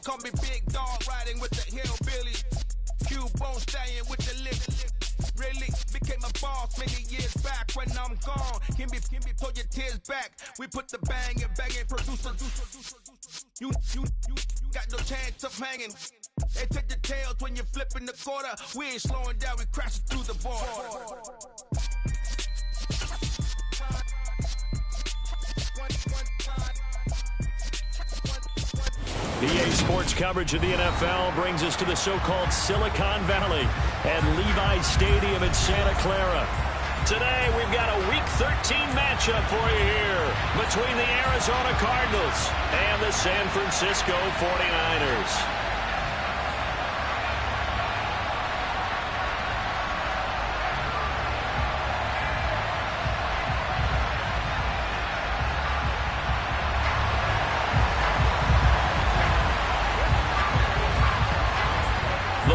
call me Big Dog, riding with the hillbilly. Cubone staying with the lip. Really became a boss many years back. When I'm gone, can be pull your tears back. We put the bang and producers. You got no chance of hanging. They take the tails when you're flipping the quarter. We ain't slowing down, we crashing through the border. EA Sports coverage of the NFL brings us to the so-called Silicon Valley at Levi's Stadium in Santa Clara. Today, we've got a Week 13 matchup for you here between the Arizona Cardinals and the San Francisco 49ers.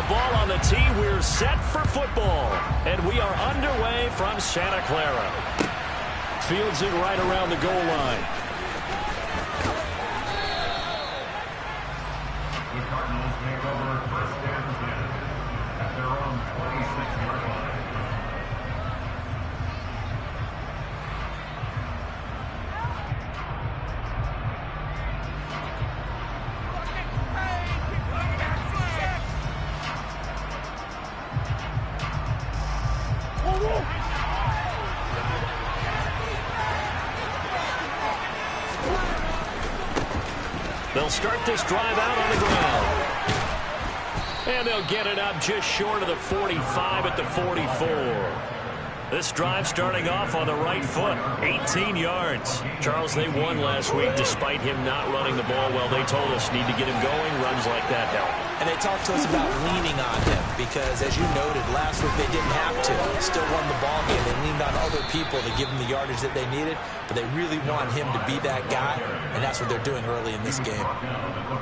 Ball on the tee, we're set for football, and we are underway from Santa Clara. Fields it right around the goal line. The Cardinals take over first and 10 at their own 26-yard line. They'll start this drive out on the ground. And they'll get it up just short of the 45 at the 44. This drive starting off on the right foot, 18 yards. Charles, they won last week despite him not running the ball well. They told us need to get him going. Runs like that help. And they talked to us about leaning on him because, as you noted, last week they didn't have to. Still won the ball game. They leaned on other people to give them the yardage that they needed, but they really want him to be that guy, and that's what they're doing early in this game.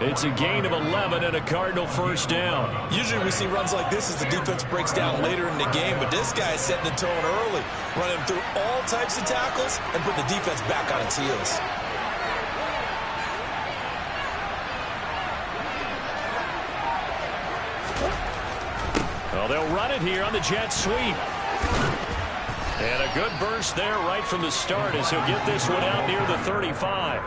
It's a gain of 11 and a Cardinal first down. Usually we see runs like this as the defense breaks down later in the game, but this guy is setting the tone early, running through all types of tackles and putting the defense back on its heels. Well, they'll run it here on the jet sweep. And a good burst there right from the start as he'll get this one out near the 35.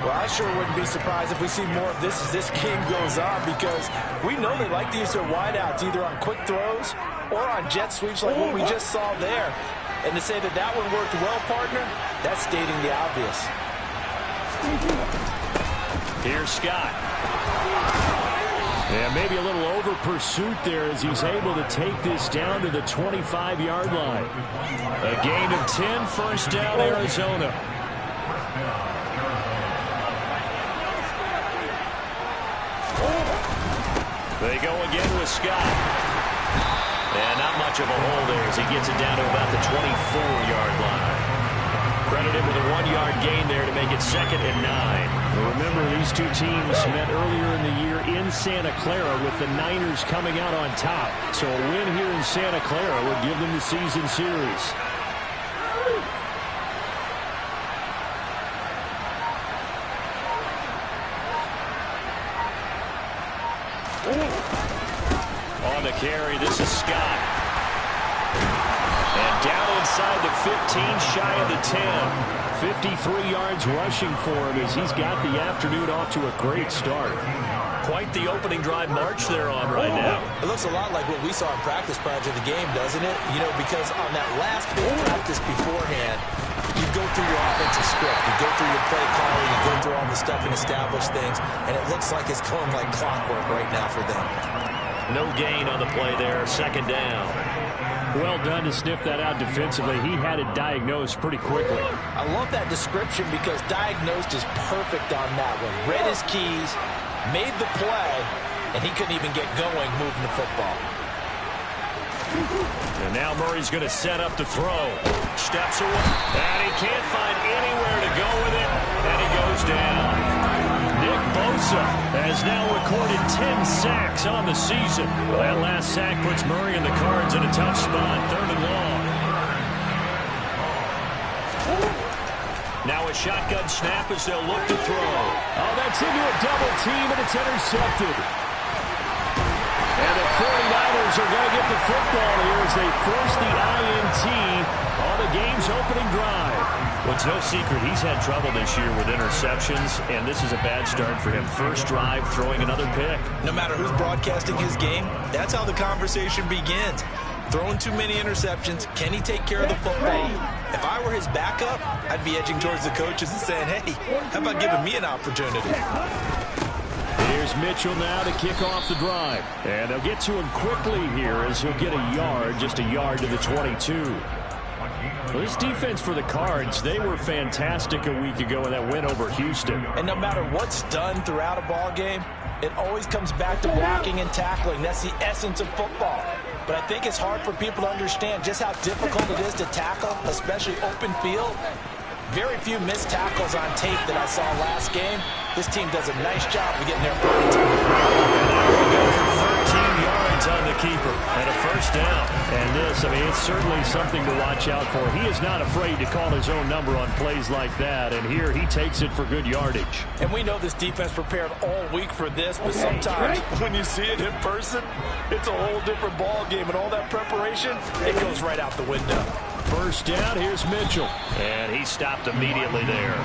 Well, I sure wouldn't be surprised if we see more of this as this game goes on, because we know they like to use their wideouts either on quick throws or on jet sweeps like what we just saw there. And to say that that one worked well, partner, that's stating the obvious. Here's Scott. And maybe a little over pursuit there as he's able to take this down to the 25-yard line. A gain of 10, first down, Arizona. They go again with Scott. And not much of a hole there as he gets it down to about the 24-yard line. Credit him with a 1-yard gain there to make it 2nd and 9. Well, remember, these two teams met earlier in the year in Santa Clara with the Niners coming out on top. So a win here in Santa Clara would give them the season series. On the carry, this is Scott. And down inside the 15, shy of the 10. 53 yards rushing for him as he's got the afternoon off to a great start. Quite the opening drive march they're on right now. It looks a lot like what we saw in practice prior to the game, doesn't it? You know, because on that last big practice beforehand, you go through your offensive script, you go through your play calling, you go through all the stuff and establish things, and it looks like it's going like clockwork right now for them. No gain on the play there, 2nd down. Well done to sniff that out defensively. He had it diagnosed pretty quickly. I love that description because diagnosed is perfect on that one. Read his keys, made the play, and he couldn't even get going moving the football. And now Murray's going to set up to throw. Steps away, and he can't find anywhere to go with it, and he goes down. Nick Bosa has now recorded 10 sacks on the season. That last sack puts Murray and the Cards in a tough spot, 3rd and long. Now a shotgun snap as they'll look to throw. Oh, that's into a double team, and it's intercepted. And the 49ers are going to get the football here as they force the INT on the game's opening drive. Well, it's no secret he's had trouble this year with interceptions, and this is a bad start for him. First drive, throwing another pick. No matter who's broadcasting his game, that's how the conversation begins. Throwing too many interceptions, can he take care of the football? If I were his backup, I'd be edging towards the coaches and saying, hey, how about giving me an opportunity? Here's Mitchell now to kick off the drive. And they'll get to him quickly here as he'll get a yard, just a yard to the 22. Well, this defense for the Cards, they were fantastic a week ago in that win over Houston. And no matter what's done throughout a ball game, it always comes back to blocking and tackling. That's the essence of football. But I think it's hard for people to understand just how difficult it is to tackle, especially open field. Very few missed tackles on tape that I saw last game. This team does a nice job of getting their body time. And now we go for 13 yards on the keeper and a first down. And this, I mean, it's certainly something to watch out for. He is not afraid to call his own number on plays like that. And here he takes it for good yardage. And we know this defense prepared all week for this, but sometimes when you see it in person, it's a whole different ball game. And all that preparation, it goes right out the window. First down, here's Mitchell. And he stopped immediately there.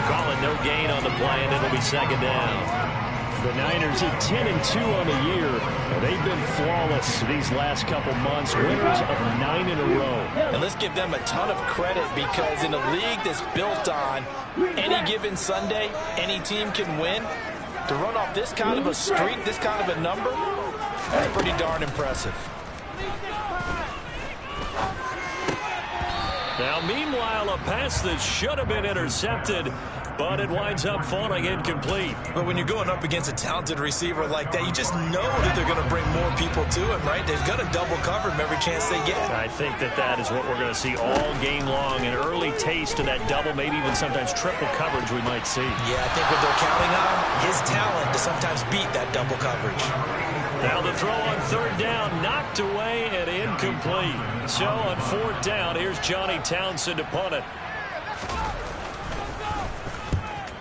Calling no gain on the play, and it'll be second down. The Niners at 10-2 on the year. They've been flawless these last couple months, winners of 9 in a row. And let's give them a ton of credit because in a league that's built on any given Sunday, any team can win. To run off this kind of a streak, this kind of a number, that's pretty darn impressive. Now, meanwhile, a pass that should have been intercepted, but it winds up falling incomplete. But when you're going up against a talented receiver like that, you just know that they're going to bring more people to him, right? They're going to double cover him every chance they get. I think that is what we're going to see all game long, an early taste of that double, maybe even sometimes triple coverage we might see. Yeah, I think what they're counting on, his talent to sometimes beat that double coverage. Now the throw on third down, knocked away and incomplete. So on fourth down, here's Johnny Townsend to punt it.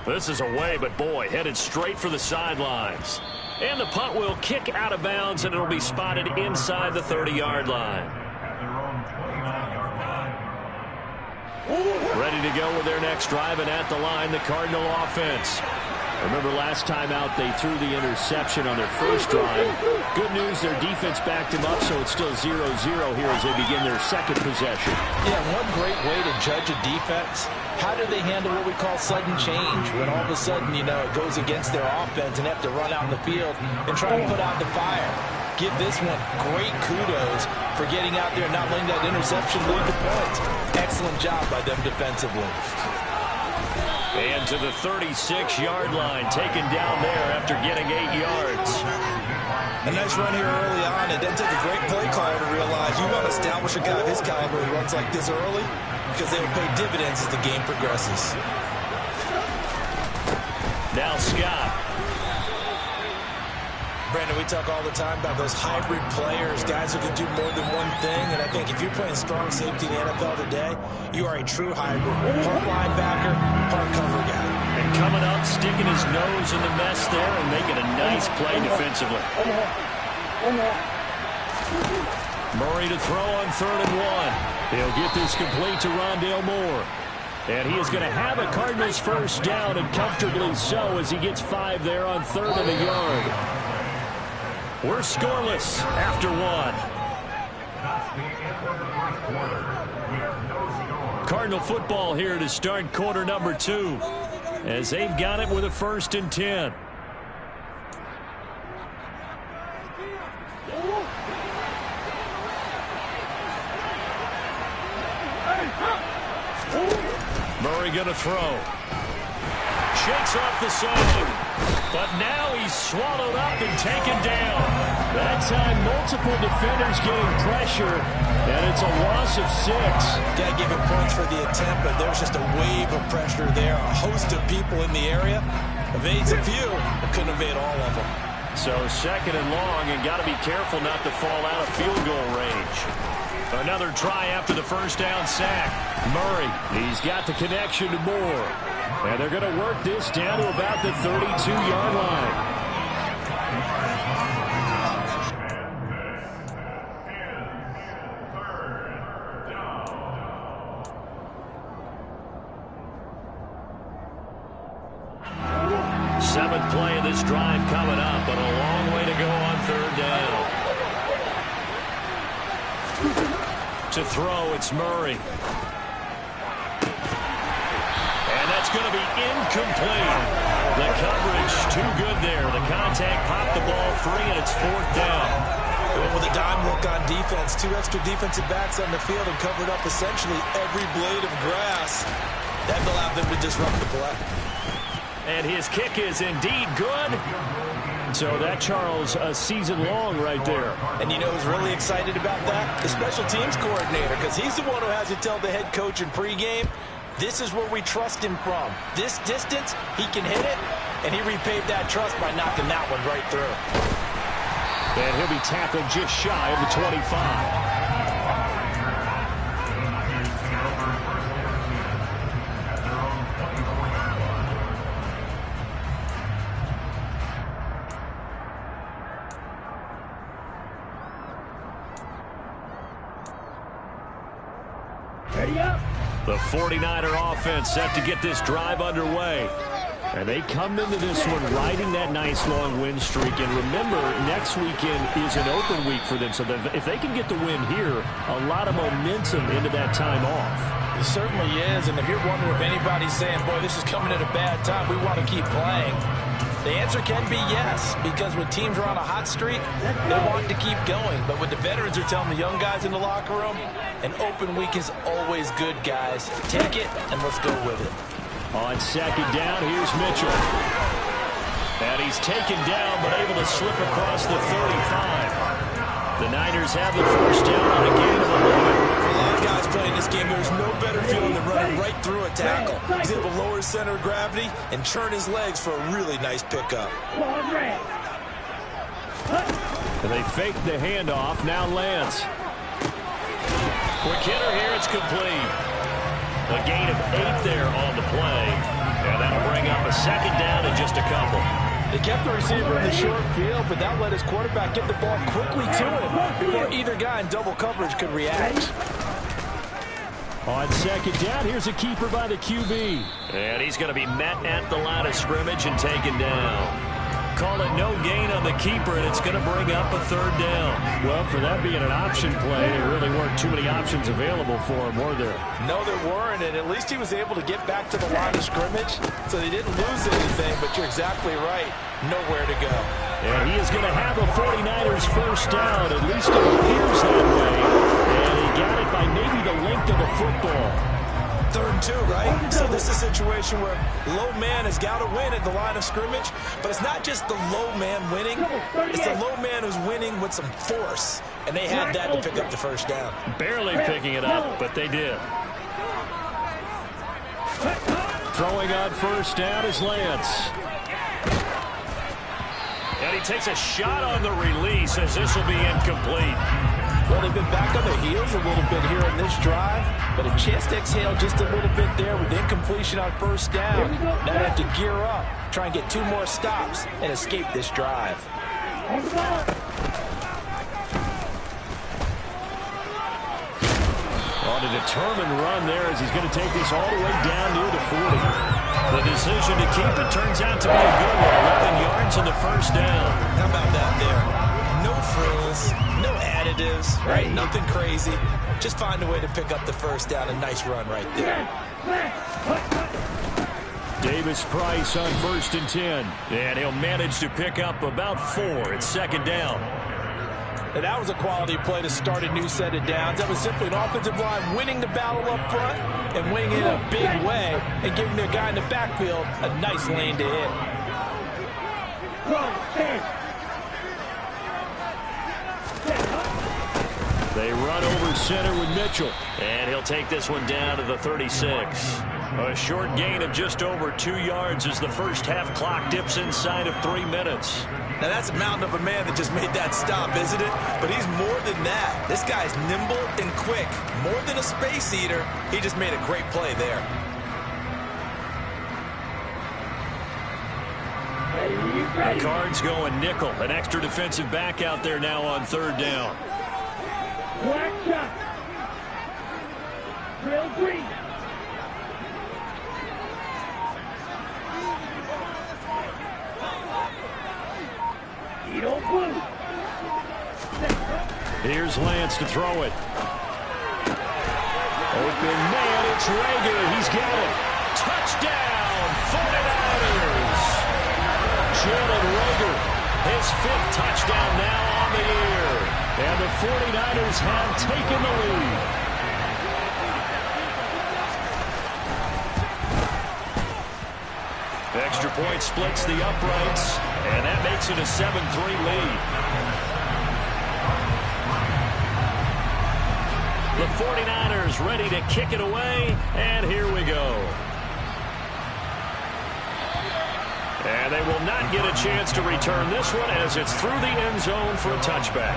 This is away, but boy, headed straight for the sidelines. And the punt will kick out of bounds, and it'll be spotted inside the 30-yard line. Ready to go with their next drive, and at the line, the Cardinal offense. Remember last time out, they threw the interception on their first drive. Good news, their defense backed him up, so it's still 0-0 here as they begin their second possession. Yeah, one great way to judge a defense, how do they handle what we call sudden change? When all of a sudden, you know, it goes against their offense and they have to run out in the field and try to put out the fire. Give this one great kudos for getting out there and not letting that interception lead to points. Excellent job by them defensively. And to the 36-yard line, taken down there after getting 8 yards. A nice run here early on. It doesn't take a great play caller to realize you want to establish a guy of his caliber who runs like this early because they will pay dividends as the game progresses. Now Scott. Brandon, we talk all the time about those hybrid players, guys who can do more than one thing, and I think if you're playing strong safety in the NFL today, you are a true hybrid. Part linebacker, part cover guy. And coming up, sticking his nose in the mess there and making a nice play defensively. Murray to throw on 3rd and 1. He'll get this complete to Rondale Moore. And he is going to have a Cardinals first down, and comfortably so as he gets 5 there on 3rd and a yard. We're scoreless after 1. Cardinal football here to start quarter number 2 as they've got it with a 1st and 10. Murray going to throw. Shakes off the side. But now he's swallowed up and taken down. That time, multiple defenders getting pressure, and it's a loss of 6. Got to give him points for the attempt, but there's just a wave of pressure there. A host of people in the area. Evades a few, but couldn't evade all of them. So 2nd and long, and got to be careful not to fall out of field goal range. Another try after the first down sack. Murray, he's got the connection to Moore. And they're going to work this down to about the 32-yard line. Seventh play of this drive coming up, but a long way to go on 3rd down. To throw, it's Murray. And that's going to be incomplete. The coverage too good there. The contact popped the ball free, and it's 4th down. Going with a dime look on defense. 2 extra defensive backs on the field and covered up essentially every blade of grass. That allowed them to disrupt the play. And his kick is indeed good. So that, Charles, a season long right there. And you know who's really excited about that? The special teams coordinator, because he's the one who has to tell the head coach in pregame, this is where we trust him from. This distance, he can hit it, and he repaid that trust by knocking that one right through. And he'll be tackled just shy of the 25. The 49er offense set to get this drive underway. And they come into this one riding that nice long win streak. And remember, next weekend is an open week for them. So if they can get the win here, a lot of momentum into that time off. It certainly is. And if you're wondering if anybody's saying, boy, this is coming at a bad time, we want to keep playing, the answer can be yes, because when teams are on a hot streak, they want to keep going. But what the veterans are telling the young guys in the locker room, an open week is always good, guys. Take it, and let's go with it. On 2nd down, here's Mitchell. And he's taken down, but able to slip across the 35. The Niners have the first down on a gain of 11. For a lot of guys playing this game, there's no better feeling than running right through a tackle. He's able to lower his center of gravity and turn his legs for a really nice pickup. And they fake the handoff. Now Lance. Quick hitter here. It's complete. A gain of 8 there on the play. And that'll bring up a 2nd down and just a couple. They kept the receiver in the short field, but that let his quarterback get the ball quickly to him before either guy in double coverage could react. On 2nd down, here's a keeper by the QB. And he's going to be met at the line of scrimmage and taken down. Call it no gain on the keeper, and it's going to bring up a 3rd down. Well, for that being an option play, there really weren't too many options available for him, were there? No, there weren't, and at least he was able to get back to the line of scrimmage, so they didn't lose anything, but you're exactly right. Nowhere to go. And he is going to have a 49ers first down. At least it appears that way. And he got it by maybe the length of the football. 3rd and 2, right? So this is a situation where low man has got to win at the line of scrimmage, but it's not just the low man winning. It's the low man who's winning with some force, and they had that to pick up the first down. Barely picking it up, but they did. Throwing on first down is Lance. And he takes a shot on the release as this will be incomplete. Well, they've been back on their heels a little bit here in this drive, but a chance to exhale just a little bit there with incompletion on first down. Now they have to gear up, try and get 2 more stops, and escape this drive. On a determined run there as he's going to take this all the way down near the 40. The decision to keep it turns out to be a good one. 11 yards on the first down. How about that there? No frills, no additives, right? Nothing crazy. Just find a way to pick up the first down. A nice run right there. Davis Price on 1st and 10. And he'll manage to pick up about 4. It's 2nd down. And that was a quality play to start a new set of downs. That was simply an offensive line winning the battle up front and winning it in a big way and giving their guy in the backfield a nice lane to hit. They run over center with Mitchell. And he'll take this one down to the 36. A short gain of just over 2 yards as the first half clock dips inside of 3 minutes. Now, that's a mountain of a man that just made that stop, isn't it? But he's more than that. This guy's nimble and quick. More than a space eater, he just made a great play there. The Cards going nickel. An extra defensive back out there now on third down. Black shot. Drill green. Here's Lance to throw it. Open man, it's Rager. He's got it. Touchdown, 49ers. Jalen Rager, his 5th touchdown now on the year. And the 49ers have taken the lead. Extra point splits the uprights, and that makes it a 7-3 lead. The 49ers ready to kick it away, and here we go. And they will not get a chance to return this one as it's through the end zone for a touchback.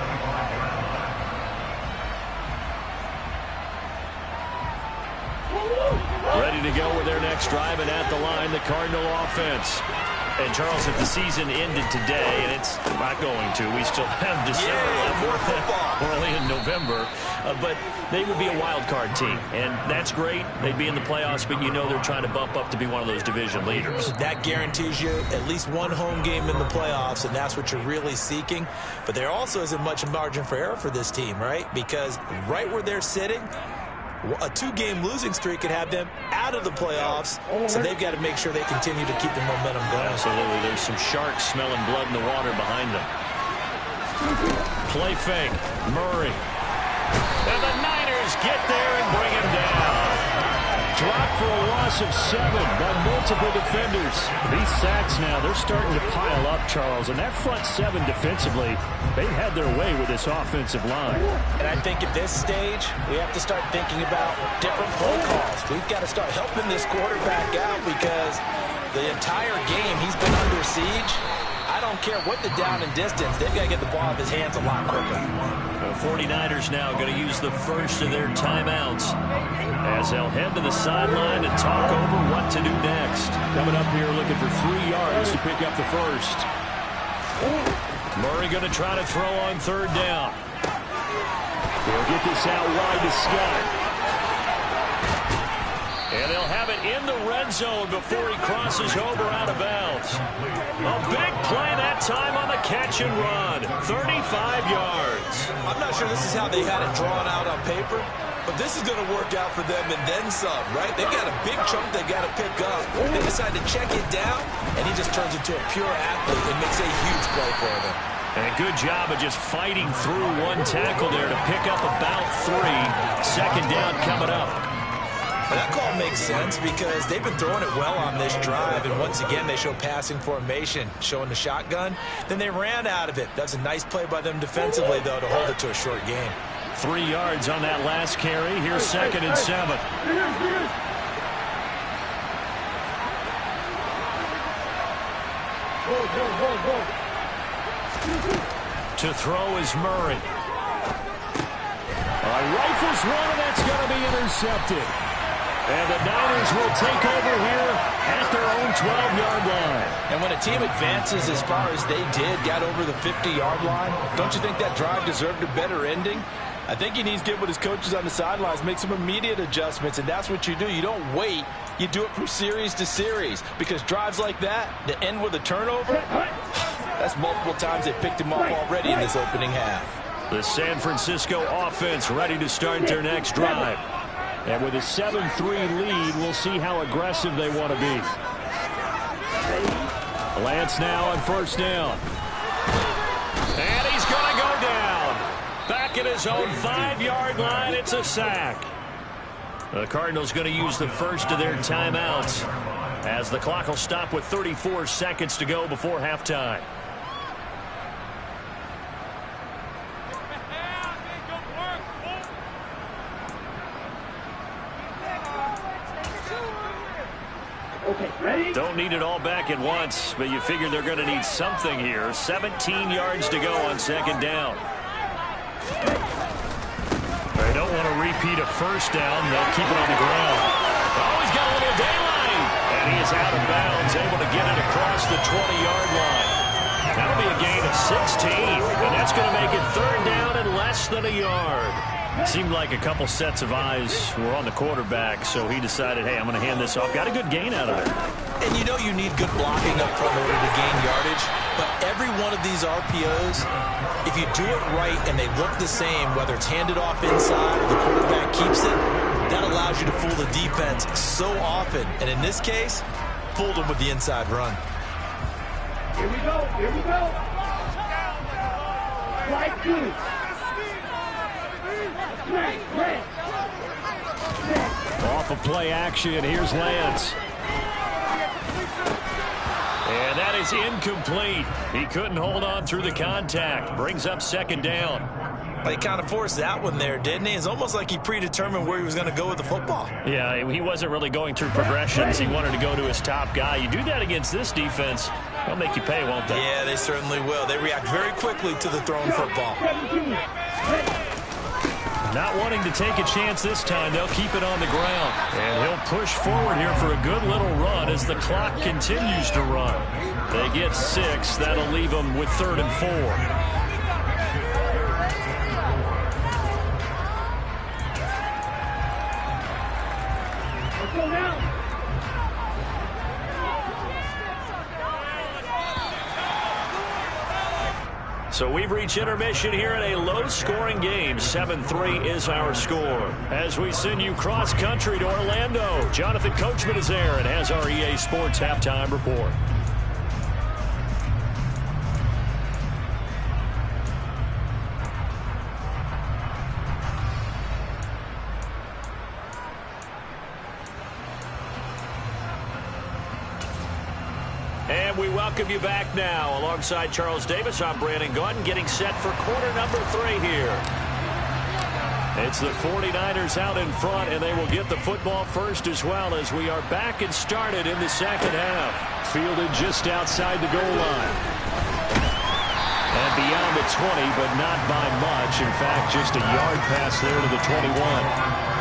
Ready to go with their next drive, and at the line, the Cardinal offense. And, Charles, if the season ended today, and it's not going to, we still have December left. We're only in November. But they would be a wild card team, and that's great. They'd be in the playoffs, but you know they're trying to bump up to be one of those division leaders. That guarantees you at least one home game in the playoffs, and that's what you're really seeking. But there also isn't much margin for error for this team, right? Because right where they're sitting, a 2-game losing streak could have them out of the playoffs, so they've got to make sure they continue to keep the momentum going. Absolutely. There's some sharks smelling blood in the water behind them. Play fake. Murray. And the Niners get there and bring him down. Dropped for a loss of 7 by multiple defenders. These sacks now, they're starting to pile up, Charles. And that front 7 defensively, they've had their way with this offensive line. And I think at this stage, we have to start thinking about different play calls. We've got to start helping this quarterback out because the entire game he's been under siege. I don't care what the down and distance. They've got to get the ball out of his hands a lot quicker. The 49ers now going to use the first of their timeouts as they'll head to the sideline and talk over what to do next. Coming up here looking for 3 yards to pick up the first. Murray going to try to throw on third down. He'll get this out wide to Scott. And they'll have it in the red zone before he crosses over out of bounds. A big play that time on the catch and run. 35 yards. I'm not sure this is how they had it drawn out on paper, but this is going to work out for them and then some, right? They've got a big chunk they got to pick up. They decide to check it down, and he just turns into a pure athlete and makes a huge play for them. And a good job of just fighting through one tackle there to pick up about 3. Second down coming up. And that call makes sense because they've been throwing it well on this drive, and once again they show passing formation, showing the shotgun. Then they ran out of it. That's a nice play by them defensively, though, to hold it to a short game. 3 yards on that last carry. Here's 2nd and 7. To throw is Murray. Rifles one, and that's going to be intercepted. And the Niners will take over here at their own 12-yard line. And when a team advances as far as they did, got over the 50-yard line, don't you think that drive deserved a better ending? I think he needs to get with his coaches on the sidelines, make some immediate adjustments, and that's what you do. You don't wait. You do it from series to series because drives like that, that end with a turnover, that's multiple times they picked him off already in this opening half. The San Francisco offense ready to start their next drive. And with a 7-3 lead, we'll see how aggressive they want to be. Lance now on first down. And he's going to go down. Back at his own 5-yard line, it's a sack. The Cardinals going to use the first of their timeouts as the clock will stop with 34 seconds to go before halftime. Okay, ready? Don't need it all back at once, but you figure they're going to need something here. 17 yards to go on second down. They don't want to repeat a first down. They'll keep it on the ground. Oh, he's got a little daylight. And he is out of bounds, able to get it across the 20-yard line. That'll be a gain of 16, and that's going to make it third down and less than a yard. It seemed like a couple sets of eyes were on the quarterback, so he decided, hey, I'm going to hand this off. Got a good gain out of it. And you know you need good blocking up front in order to gain yardage, but every one of these RPOs, if you do it right and they look the same, whether it's handed off inside or the quarterback keeps it, that allows you to fool the defense so often. And in this case, fooled them with the inside run. Here we go. Here we go. Right two. Off of play action, here's Lance. And that is incomplete. He couldn't hold on through the contact. Brings up second down. He kind of forced that one there, didn't he? It's almost like he predetermined where he was going to go with the football. Yeah, he wasn't really going through progressions. He wanted to go to his top guy. You do that against this defense, they'll make you pay, won't they? Yeah, they certainly will. They react very quickly to the thrown football. Not wanting to take a chance this time, they'll keep it on the ground. And he'll push forward here for a good little run as the clock continues to run. They get 6. That'll leave them with 3rd and 4. Let's go now. So we've reached intermission here in a low-scoring game. 7-3 is our score. As we send you cross-country to Orlando, Jonathan Coachman is there and has our EA Sports halftime report. And we welcome you back now. Alongside Charles Davis, I'm Brandon Gaudin, getting set for quarter number 3 here. It's the 49ers out in front, and they will get the football first as well as we are back and started in the second half. Fielded just outside the goal line. And beyond the 20, but not by much. In fact, just a yard pass there to the 21.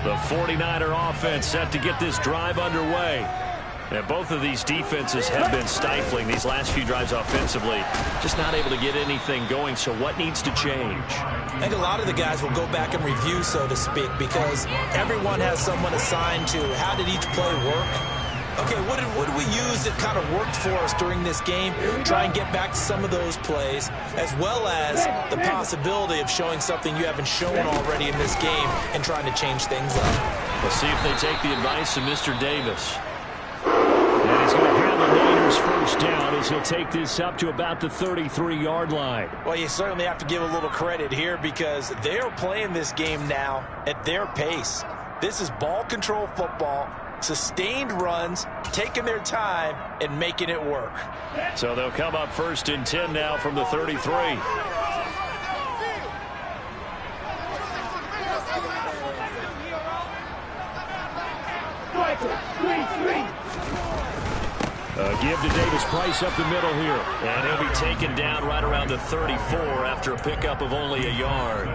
The 49er offense set to get this drive underway. And both of these defenses have been stifling these last few drives offensively. Just not able to get anything going, so what needs to change? I think a lot of the guys will go back and review, so to speak, because everyone has someone assigned to how did each play work. Okay, what did we use that kind of worked for us during this game? Try and get back to some of those plays, as well as the possibility of showing something you haven't shown already in this game and trying to change things up. Let's see if they take the advice of Mr. Davis. And he's going to have the Niners first down as he'll take this up to about the 33-yard line. Well, you certainly have to give a little credit here because they're playing this game now at their pace. This is ball control football. Sustained runs, taking their time, and making it work. So they'll come up first and 10 now from the 33. Give to Davis Price up the middle here. And he'll be taken down right around the 34 after a pickup of only a yard.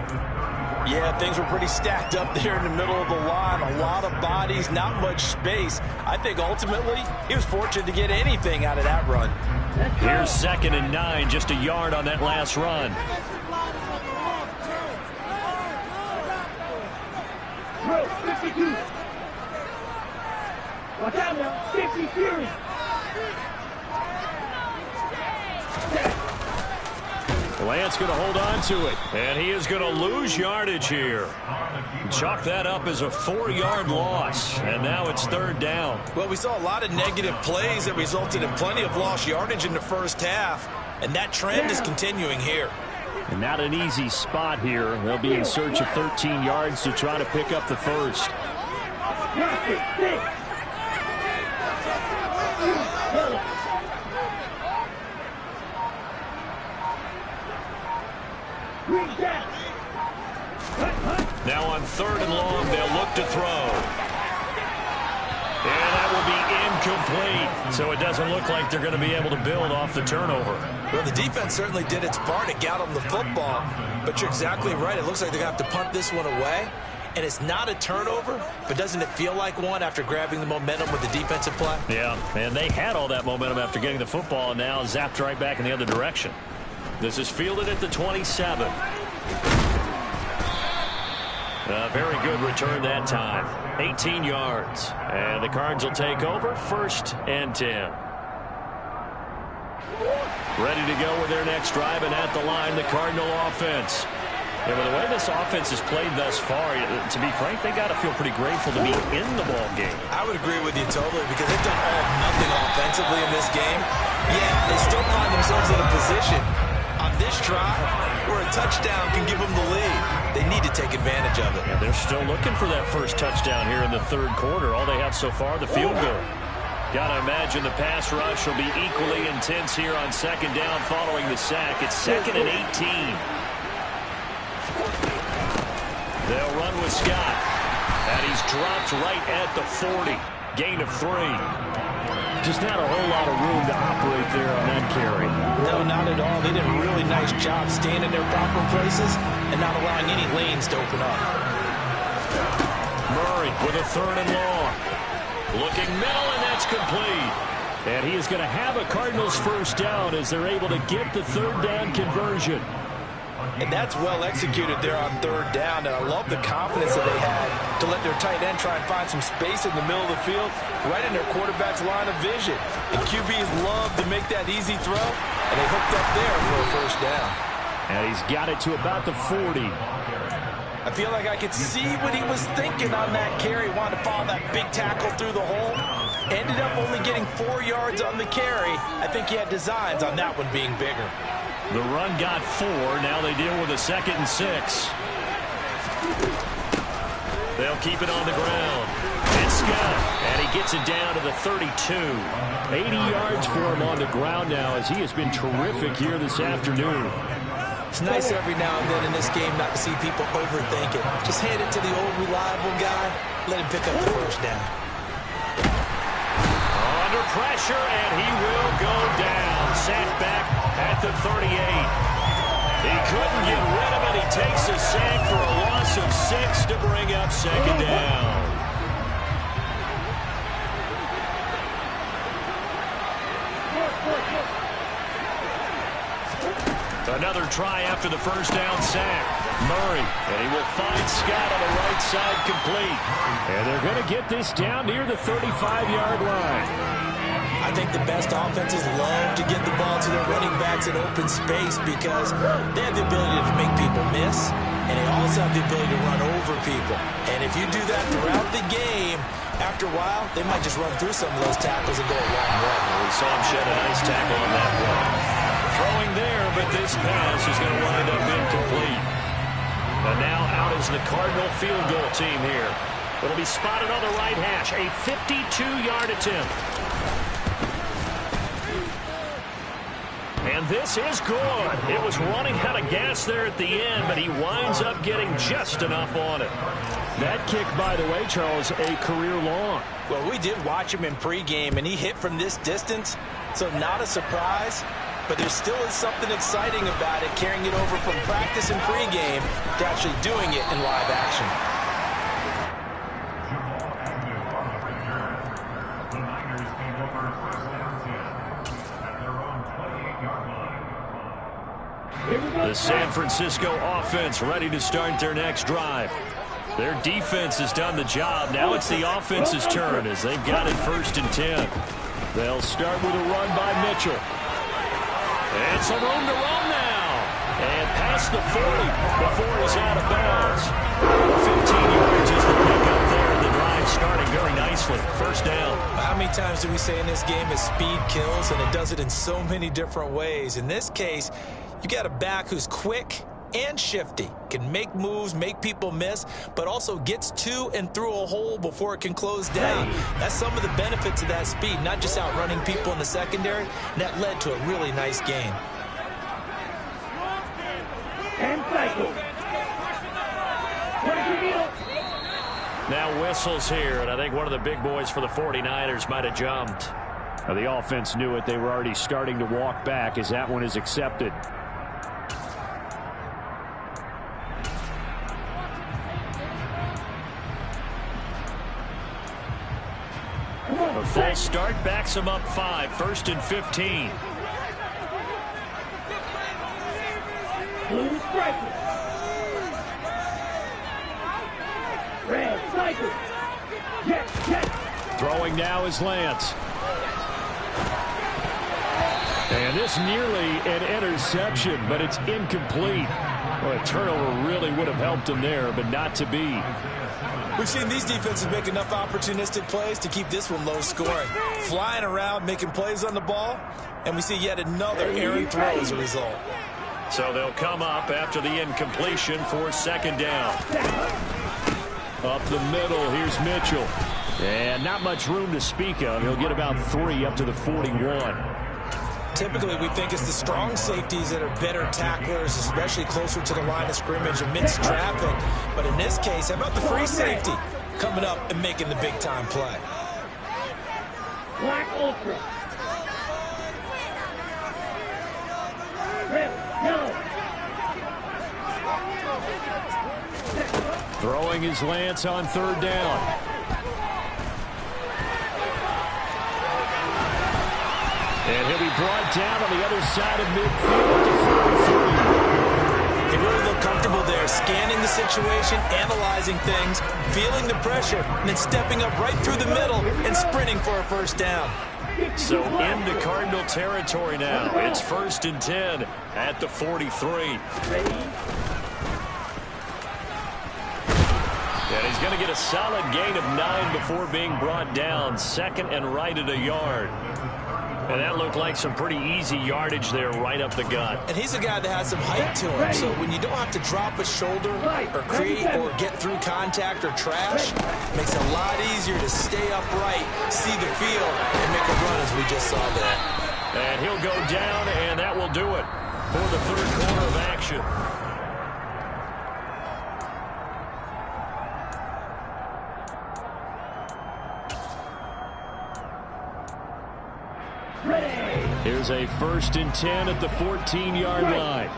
Yeah, things were pretty stacked up there in the middle of the line. A lot of bodies, not much space. I think ultimately he was fortunate to get anything out of that run. Here's 2nd and 9, just a yard on that last run. Bro, 52. Watch out now. 50 Fury. Lance going to hold on to it, and he is going to lose yardage here. Chalk that up as a 4-yard loss, and now it's 3rd down. Well, we saw a lot of negative plays that resulted in plenty of lost yardage in the first half, and that trend is continuing here. And not an easy spot here. They'll be in search of 13 yards to try to pick up the first. Green down. Now on 3rd and long, they'll look to throw. And that will be incomplete. So it doesn't look like they're going to be able to build off the turnover. Well, the defense certainly did its part to get them the football, but you're exactly right. It looks like they're going to have to punt this one away. And it's not a turnover, but doesn't it feel like one after grabbing the momentum with the defensive play? Yeah, and they had all that momentum after getting the football, and now zapped right back in the other direction. This is fielded at the 27. A very good return that time. 18 yards. And the Cards will take over 1st and 10. Ready to go with their next drive, and at the line, the Cardinal offense. Yeah, but the way this offense has played thus far, to be frank, they got to feel pretty grateful to be in the ball game. I would agree with you totally because they've done all of nothing offensively in this game. Yet they still find themselves in a position on this drive where a touchdown can give them the lead. They need to take advantage of it. Yeah, they're still looking for that first touchdown here in the 3rd quarter. All they have so far, the field goal. Got to imagine the pass rush will be equally intense here on 2nd down following the sack. It's 2nd and 18. They'll run with Scott. And he's dropped right at the 40. Gain of 3. Just not a whole lot of room to operate there on that carry. No, not at all. They did a really nice job staying in their proper places and not allowing any lanes to open up. Murray with a 3rd and long. Looking middle, and that's complete. And he is going to have a Cardinals first down as they're able to get the 3rd down conversion. And that's well executed there on 3rd down. And I love the confidence that they had to let their tight end try and find some space in the middle of the field, right in their quarterback's line of vision. And QBs love to make that easy throw, and they hooked up there for a first down. And he's got it to about the 40. I feel like I could see what he was thinking on that carry. Wanted to follow that big tackle through the hole. Ended up only getting 4 yards on the carry. I think he had designs on that one being bigger. The run got 4. Now they deal with a 2nd and 6. They'll keep it on the ground. It's Scott, and he gets it down to the 32. 80 yards for him on the ground now as he has been terrific here this afternoon. It's nice every now and then in this game not to see people overthink it. Just hand it to the old reliable guy. Let him pick up the first down. Under pressure, and he will go down. Sat back at the 38. He couldn't get rid of it. He takes a sack for a loss of 6 to bring up 2nd down. Another try after the first down sack. Murray, and he will find Scott on the right side complete. And they're going to get this down near the 35-yard line. I think the best offenses love to get the ball to their running backs in open space because they have the ability to make people miss, and they also have the ability to run over people. And if you do that throughout the game, after a while, they might just run through some of those tackles and go a long way. Well, we saw him shed a nice tackle on that one. Throwing there, but this pass is going to wind up incomplete. And now out is the Cardinal field goal team here. It'll be spotted on the right hash, a 52-yard attempt. And this is good. It was running out of gas there at the end, but he winds up getting just enough on it. That kick, by the way, Charles, a career long. Well, we did watch him in pregame, and he hit from this distance, so not a surprise. But there still is something exciting about it, carrying it over from practice and pregame to actually doing it in live action. The Niners take over 1st and 10 at their own 28-yard line. The San Francisco offense ready to start their next drive. Their defense has done the job. Now it's the offense's turn as they've got it 1st and 10. They'll start with a run by Mitchell. And some room to run now. And past the 40 before he's out of bounds. 15 yards is the pickup there. The drive starting very nicely. 1st down. How many times do we say in this game is speed kills, and it does it in so many different ways. In this case, you got a back who's quick and shifty, can make moves, make people miss, but also gets to and through a hole before it can close down. That's some of the benefits of that speed, not just outrunning people in the secondary. And that led to a really nice game. And Now whistles here, and I think one of the big boys for the 49ers might have jumped. Now the offense knew it. They were already starting to walk back as that one is accepted. A full start backs them up 5. 1st and 15. Blue striker. Red cycle. Jet. Throwing now is Lance. And this nearly an interception, but it's incomplete. Well, a turnover really would have helped him there, but not to be. We've seen these defenses make enough opportunistic plays to keep this one low scoring. Flying around, making plays on the ball, and we see yet another errant throw as a result. So they'll come up after the incompletion for 2nd down. Up the middle, here's Mitchell. And not much room to speak of. He'll get about 3 up to the 41. Typically, we think it's the strong safeties that are better tacklers, especially closer to the line of scrimmage amidst traffic. But in this case, how about the free safety coming up and making the big-time play? Black Ultra. Red, yellow. Throwing is Lance on 3rd down. And he'll be brought down on the other side of midfield to 43. They really look comfortable there, scanning the situation, analyzing things, feeling the pressure, and then stepping up right through the middle and sprinting for a 1st down. So into Cardinal territory now. It's 1st and 10 at the 43. And he's going to get a solid gain of 9 before being brought down. 2nd and right at a yard. And that looked like some pretty easy yardage there right up the gut. And he's a guy that has some height to him, so when you don't have to drop a shoulder or create or get through contact or trash, it makes it a lot easier to stay upright, see the field, and make a run as we just saw there. And he'll go down, and that will do it for the 3rd quarter of action. Here's a 1st and 10 at the 14-yard line.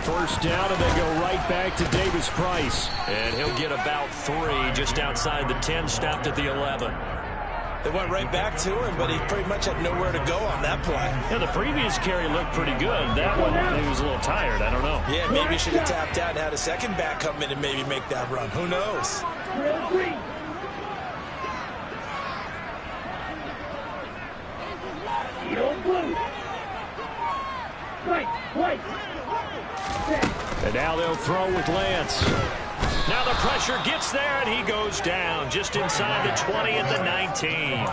1st down, and they go right back to Davis Price. And he'll get about 3 just outside the 10, stopped at the 11. They went right back to him, but he pretty much had nowhere to go on that play. Yeah, the previous carry looked pretty good. That one, he was a little tired. I don't know. Yeah, maybe he should have tapped out and had a 2nd back come in and maybe make that run. Who knows? And now they'll throw with Lance. Now the pressure gets there, and he goes down just inside the 20 at the 19.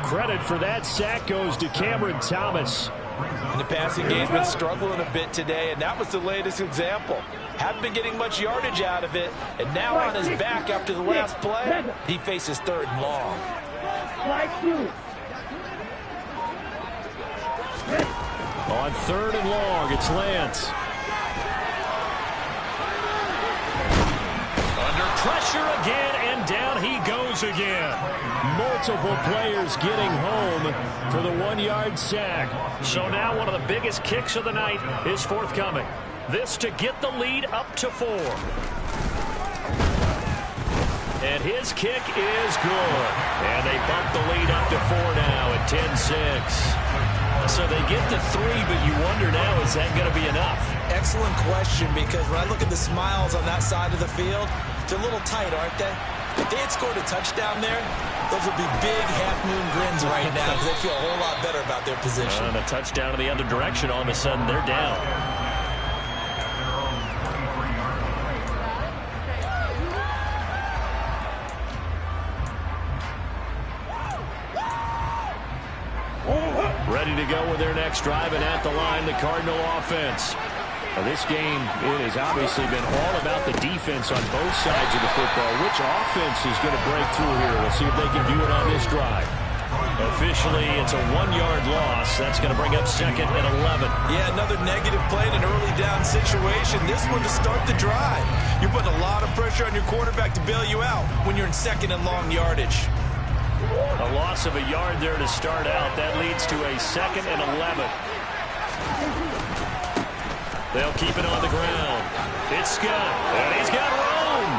Credit for that sack goes to Cameron Thomas. And the passing game's been struggling a bit today, and that was the latest example. Haven't been getting much yardage out of it, and now on his back after the last play, he faces 3rd and long. On 3rd and long, it's Lance. Under pressure again, and down he goes again. Multiple players getting home for the 1-yard sack. So now one of the biggest kicks of the night is forthcoming. This to get the lead up to 4. And his kick is good. And they bump the lead up to 4 now at 10-6. So they get to 3, but you wonder now, is that going to be enough? Excellent question, because when I look at the smiles on that side of the field, they're a little tight, aren't they? If they had scored a touchdown there, those would be big half-moon grins right now because they feel a whole lot better about their position. And a touchdown in the other direction, all of a sudden they're down. Ready to go with their next drive, and at the line, the Cardinal offense. Now this game, it has obviously been all about the defense on both sides of the football. Which offense is going to break through here? We'll see if they can do it on this drive. Officially, it's a 1-yard loss. That's going to bring up 2nd and 11. Yeah, another negative play in an early down situation. This one to start the drive. You're putting a lot of pressure on your quarterback to bail you out when you're in 2nd and long yardage. A loss of a yard there to start out. That leads to a 2nd and 11. They'll keep it on the ground. It's Scott, and he's got room.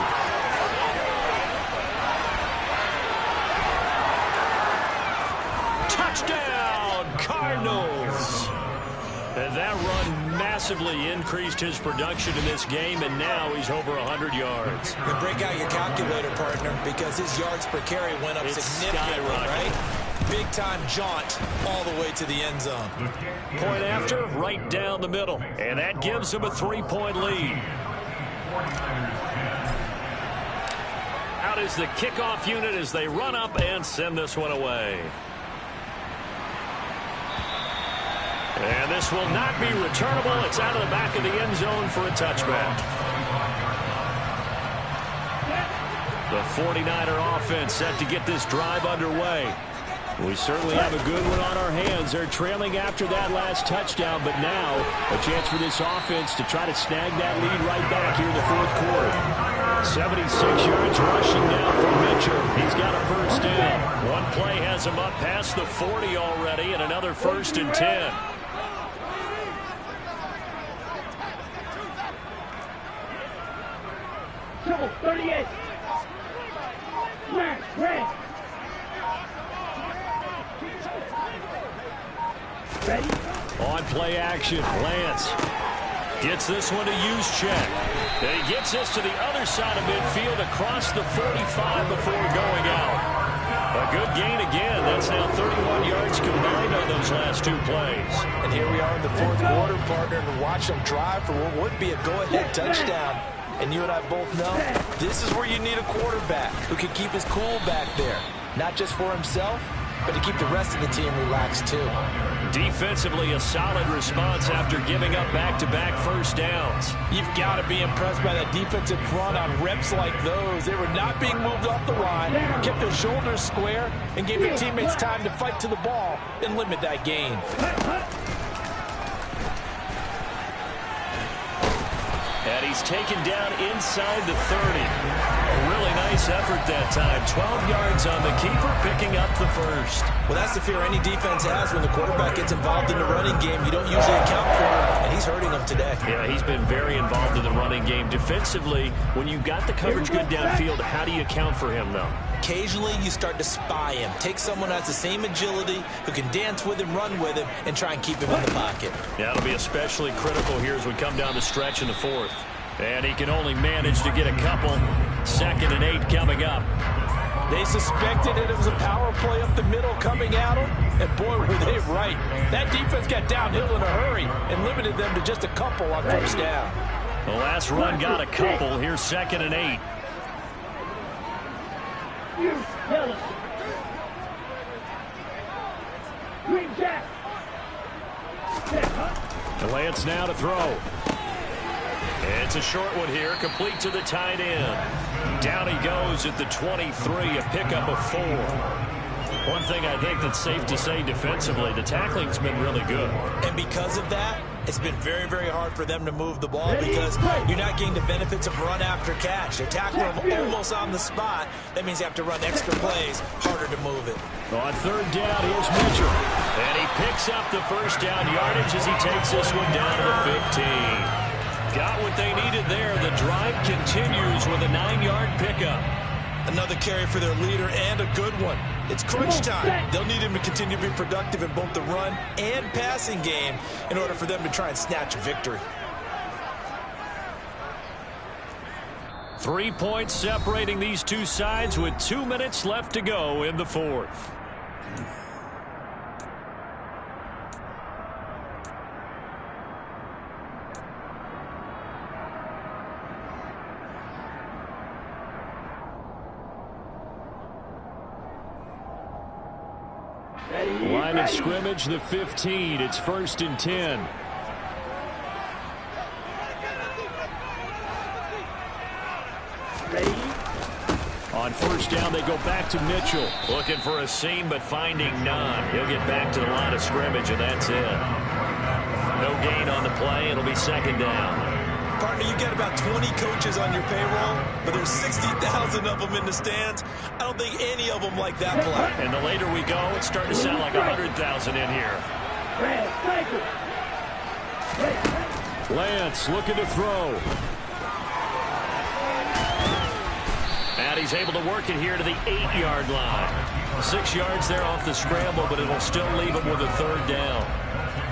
Touchdown, Cardinals. And that run massively increased his production in this game, and now he's over 100 yards. And break out your calculator, partner, because his yards per carry went up significantly, right? Big-time jaunt all the way to the end zone. Point after, right down the middle. And that gives him a 3-point lead. Out is the kickoff unit as they run up and send this one away. And this will not be returnable. It's out of the back of the end zone for a touchback. The 49er offense set to get this drive underway. We certainly have a good one on our hands. They're trailing after that last touchdown, but now a chance for this offense to try to snag that lead right back here in the 4th quarter. 76 yards rushing now for Mitchell. He's got a first down. One play has him up past the 40 already, and another 1st and 10. Triple 38. Smash, red. Ready? On play action, Lance gets this one to Juszczyk. And he gets this to the other side of midfield across the 45 before going out. A good gain again. That's now 31 yards combined on those last 2 plays. And here we are in the 4th quarter, partner, and watch them drive for what would be a go-ahead touchdown. And you and I both know this is where you need a quarterback who can keep his cool back there. Not just for himself, but to keep the rest of the team relaxed too. Defensively, a solid response after giving up back-to-back first downs. You've got to be impressed by that defensive front on reps like those. They were not being moved off the line, kept their shoulders square, and gave their teammates time to fight to the ball and limit that gain. And he's taken down inside the 30. A really nice effort that time. 12 yards on the keeper, picking up the first. Well, that's the fear any defense has when the quarterback gets involved in the running game. You don't usually account for him, and he's hurting them today. Yeah, he's been very involved in the running game. Defensively, when you've got the coverage good downfield, how do you account for him, though? Occasionally, you start to spy him. Take someone who has the same agility, who can dance with him, run with him, and try and keep him in the pocket. Yeah, it'll be especially critical here as we come down the stretch in the 4th. And he can only manage to get a couple. 2nd and 8 coming up. They suspected it was a power play up the middle coming at them, and boy, were they right. That defense got downhill in a hurry and limited them to just a couple on first down. The last run got a couple. Here's 2nd and 8. Yellow. Green Jack. Lance now to throw. It's a short one here, complete to the tight end. Down he goes at the 23, a pickup of 4. One thing I think that's safe to say defensively, the tackling's been really good. And because of that, it's been very, very hard for them to move the ball because you're not getting the benefits of run after catch. They tackle them almost on the spot. That means you have to run extra plays, harder to move it. On 3rd down, here's Mitchell. And he picks up the first down yardage as he takes this one down to the 15. Got what they needed there. The drive continues with a 9-yard pickup. Another carry for their leader and a good one. It's crunch time. They'll need him to continue to be productive in both the run and passing game in order for them to try and snatch a victory. 3 points separating these two sides with 2 minutes left to go in the 4th. Line of scrimmage, the 15. It's 1st and 10. On first down, they go back to Mitchell. Looking for a seam, but finding none. He'll get back to the line of scrimmage, and that's it. No gain on the play. It'll be second down. Partner, you got about 20 coaches on your payroll, but there's 60,000 of them in the stands. I don't think any of them like that play. And the later we go, it's starting to sound like 100,000 in here. Lance looking to throw. And he's able to work it here to the 8-yard line. 6 yards there off the scramble, but it'll still leave him with a third down.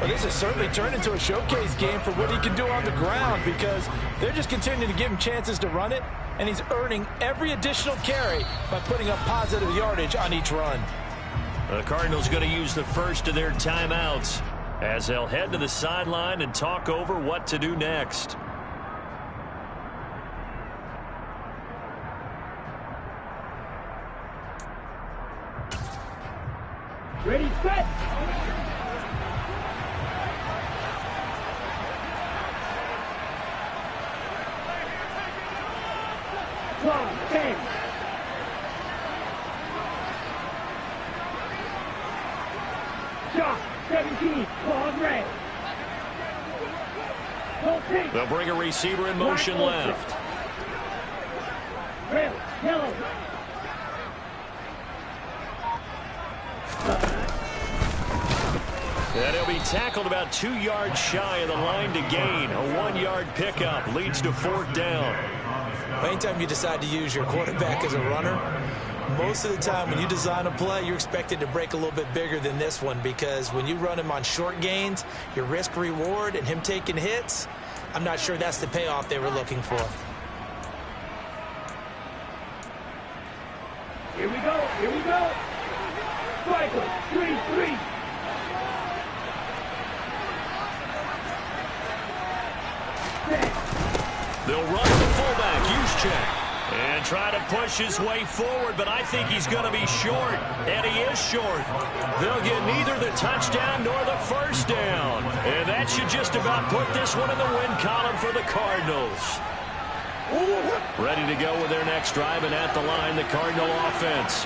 Well, this has certainly turned into a showcase game for what he can do on the ground because they're just continuing to give him chances to run it, and he's earning every additional carry by putting up positive yardage on each run. The Cardinals going to use the first of their timeouts as they'll head to the sideline and talk over what to do next. Ready, set. Clock, 10. Shot, 17. Claw red. They'll bring a receiver in motion left. Red, yellow. And he'll be tackled about 2 yards shy of the line to gain. A 1-yard pickup leads to fourth down. Anytime you decide to use your quarterback as a runner, most of the time when you design a play, you're expected to break a little bit bigger than this one because when you run him on short gains, your risk-reward and him taking hits, I'm not sure that's the payoff they were looking for. Here we go, here we go. Cycle, 3-3. They'll run the fullback, Juszczyk, and try to push his way forward, but I think he's going to be short, and he is short. They'll get neither the touchdown nor the first down, and that should just about put this one in the win column for the Cardinals. Ready to go with their next drive, and at the line, the Cardinal offense.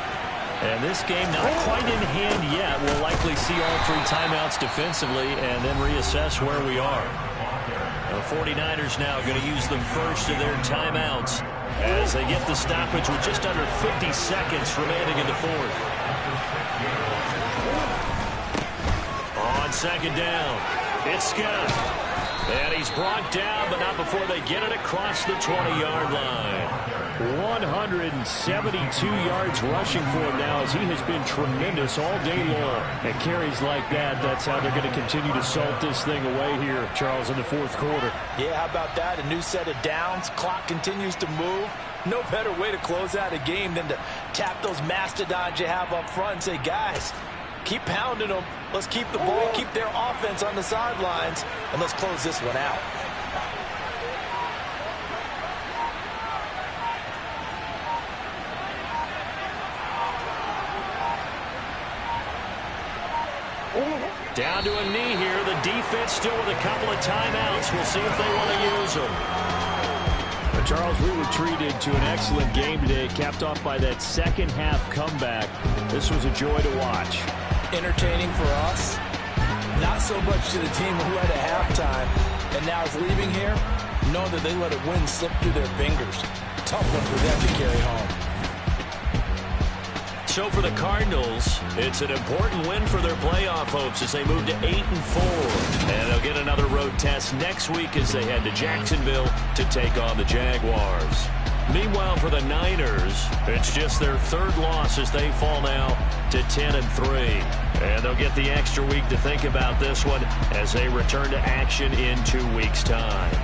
And this game not quite in hand yet. We'll likely see all 3 timeouts defensively and then reassess where we are. The 49ers now going to use the first of their timeouts as they get the stoppage with just under 50 seconds remaining in the fourth. On second down, it's Scott. And he's brought down, but not before they get it across the 20-yard line. 172 yards rushing for him now as he has been tremendous all day long. And carries like that, that's how they're going to continue to salt this thing away here, Charles, in the fourth quarter. Yeah, how about that? A new set of downs. Clock continues to move. No better way to close out a game than to tap those mastodons you have up front and say, guys, keep pounding them. Let's keep the ball, keep their offense on the sidelines, and let's close this one out. Down to a knee here. The defense still with a couple of timeouts. We'll see if they want to use them. Charles, we were treated to an excellent game today, capped off by that second half comeback. This was a joy to watch. Entertaining for us. Not so much to the team who had a halftime and now is leaving here, knowing that they let a win slip through their fingers. Tough one for them to carry home. So for the Cardinals, it's an important win for their playoff hopes as they move to 8-4. And they'll get another road test next week as they head to Jacksonville to take on the Jaguars. Meanwhile, for the Niners, it's just their third loss as they fall now to 10-3. And they'll get the extra week to think about this one as they return to action in 2 weeks' time.